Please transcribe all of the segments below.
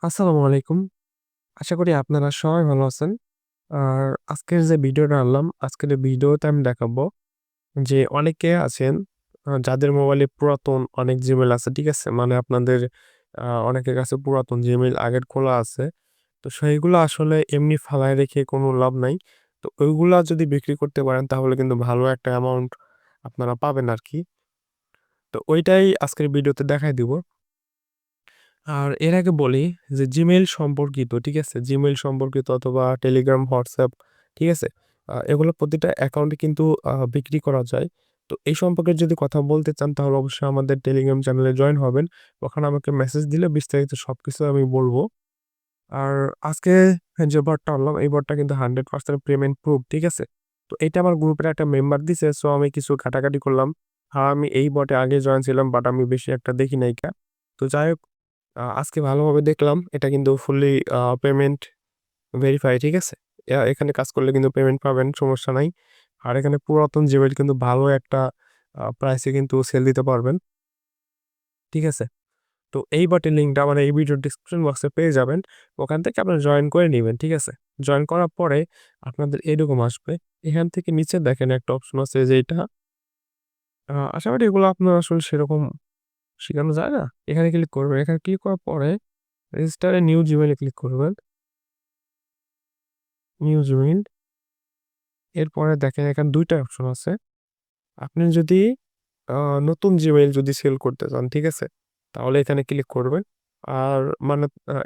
আসসালামু আলাইকুম। আশা করি আপনারা সবাই ভালো আছেন। আর আজকের যে ভিডিওটা আনলাম, আজকের এই ভিডিওতে আমি দেখাবো যে অনেকে আছেন যাদের মোবাইলে পুরাতন অনেক Gmail আছে, ঠিক আছে? মানে আপনাদের অনেকের কাছে পুরাতন Gmail আগের খোলা আছে। তো সেইগুলো আসলে এমনি ফালায় রেখে কোনো লাভ নাই। তো ওইগুলা যদি বিক্রি করতে পারেন তাহলে কিন্তু ভালো একটা অ্যামাউন্ট আপনারা পাবেন আরকি। তো ওইটাই আজকের ভিডিওতে দেখায় দিব। আর এর আগে বলি যে Gmail সম্পর্কিত, ঠিক আছে? Gmail সম্পর্কিত অথবা Telegram, WhatsApp, ঠিক আছে? এগুলো প্রতিটা অ্যাকাউন্টে কিন্তু বিক্রি করা যায়। তো এই সম্পর্কে যদি কথা বলতে চান তাহলে অবশ্যই আমাদের Telegram চ্যানেলে জয়েন হবেন। ওখানে আমাকে মেসেজ দিলে বিস্তারিত সবকিছু আমি বলব। আর আজকে যে বটটা আনলাম এই বটটা কিন্তু 100% পেমেন্ট প্রুফ, ঠিক আছে? তো এটা আমার গ্রুপের একটা মেম্বার দিছে। সো আমি কিছু ঘাটাঘাটি করলাম। আমি এই বটে আগে জয়েন ছিলাম বাট আমি বেশি একটা দেখি নাইকা। তো যাই হোক আজকে ভালোভাবে দেখলাম এটা কিন্তু ফুললি পেমেন্ট ভেরিফাই, ঠিক আছে? এখানে কাজ করলে কিন্তু পেমেন্ট পাবেন, সমস্যা নাই। আর এখানে পুরাতন Gmail কিন্তু ভালো একটা প্রাইসে কিন্তু সেল দিতে পারবেন, ঠিক আছে? তো এই বটের লিঙ্কটা মানে এই ভিডিওর ডেসক্রিপশন বক্সে পেয়ে যাবেন। ওখান থেকে আপনারা জয়েন করে নিবেন, ঠিক আছে? জয়েন করার পরে আপনাদের এরকম আসবে। এখান থেকে নিচে দেখেন একটা অপশন আছে যে এটা আশা করি এগুলো আপনার আসলে সেরকম শিখানো যায় না। এখানে ক্লিক করবেন। এখানে ক্লিক করার পরে register a new Gmail A click করবেন। নিউ Gmail এরপরে দেখেন এখানে ২ টা অপশন আছে। আপনি যদি আ নতুন Gmail যদি সেল করতে চান, ঠিক আছে? তাহলে এখানে ক্লিক করবেন। আর মানে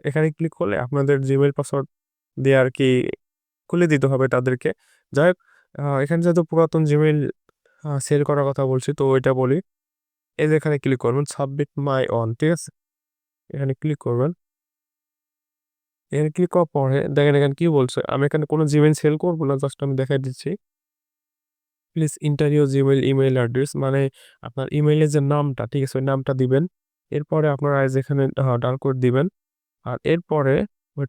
এখানে ক্লিক করলে আপনাদের Gmail পাসওয়ার্ড দিয়ে আরকি খুলে দিতে হবে তাদেরকে। যাই হোক এখানে যেহেতু পুরাতন Gmail সেল করার কথা বলছি তো ওইটা বলি। এই যে এখানে ক্লিক করবেন সাবমিট মাই অন, ঠিক আছে? এখানে ক্লিক করবেন। এখানে ক্লিক করার পরে দেখেন এখানে কি বলছে? আমি এখানে কোনো Gmail সেল করব না। জাস্ট আমি দেখায় দিচ্ছি। Please enter your Gmail email address মানে আপনার ইমেইলের যে নামটা, ঠিক আছে? ওই নামটা দিবেন। এরপরে আপনারা যেখানে ডান কোড দিবেন। আর এরপরে ওই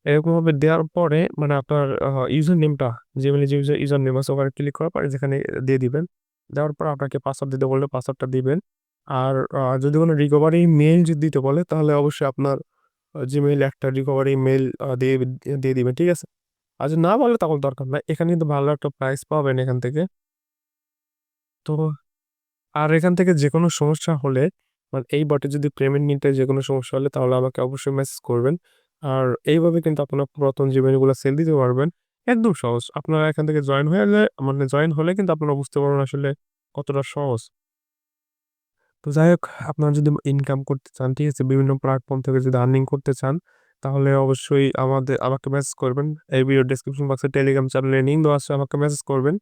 এরকমভাবে দেওয়ার পরে মানে আপনার ইউজার নেমটা জিমেইলে যে ইউজার নেম আছে ওখানে ক্লিক করার পরে যেখানে দিয়ে দিবেন। দেওয়ার পর আপনাকে পাসওয়ার্ড দিতে বললে পাসওয়ার্ডটা দিবেন। আর যদি কোনো রিকভারি মেইল যদি দিতে বলে তাহলে অবশ্যই আপনার জিমেইলে একটা রিকভারি মেইল দিয়ে দিবেন, ঠিক আছে? আর যদি না বলে তখন দরকার নাই। এখানে কিন্তু ভালো একটা প্রাইস পাবেন এখান থেকে। তো আর এখান থেকে যেকোনো সমস্যা হলে মানে এই বটে যদি পেমেন্ট নিতে যেকোনো সমস্যা হলে তাহলে আমাকে অবশ্যই মেসেজ করবেন। আর এইভাবে কিন্তু আপনার পুরাতন জীবনীগুলো সেল দিতে পারবেন। একদম সহজ। আপনারা এখান থেকে জয়েন হয়ে মানে জয়েন হলে কিন্তু আপনারা বুঝতে পারবেন আসলে কতটা সহজ। তো যাই হোক আপনারা যদি ইনকাম করতে চান, ঠিক আছে? বিভিন্ন প্ল্যাটফর্ম থেকে যদি আর্নিং করতে চান তাহলে অবশ্যই আমাকে মেসেজ করবেন। এই ভিডিও ডেসক্রিপশন বক্সে টেলিগ্রাম চ্যানেলের লিঙ্ক দেওয়া আছে আমাকে মেসেজ করবেন।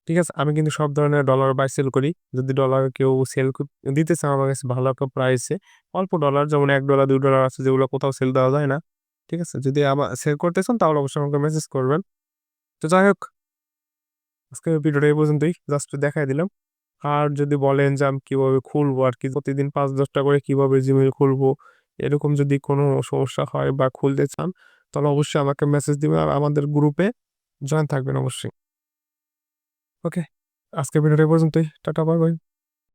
ঠিক আছে? আমি কিন্তু সব ধরনের ডলার বাই সেল করি। যদি ডলার কেউ সেল দিতে চান আমার কাছে ভালো একটা প্রাইসে, অল্প ডলার যেমন $১, $২ আছে যেগুলো কোথাও সেল দেওয়া যায় না। ঠিক আছে? যদি সেল করতে চান তাহলে অবশ্যই আমাকে মেসেজ করবেন। তো যাই হোক আজকের ভিডিওটা এই পর্যন্তই। জাস্ট দেখায় দিলাম। আর যদি বলেন যে আমি কিভাবে খুলবো আরকি প্রতিদিন ৫-১০ টা করে কিভাবে Gmail খুলবো, এরকম যদি কোনো সমস্যা হয় বা খুলতে চান তাহলে অবশ্যই আমাকে মেসেজ দিবেন আর আমাদের গ্রুপে জয়েন থাকবেন অবশ্যই। ওকে। আজকের ভিডিওটা এই পর্যন্তই। Tata bye, by.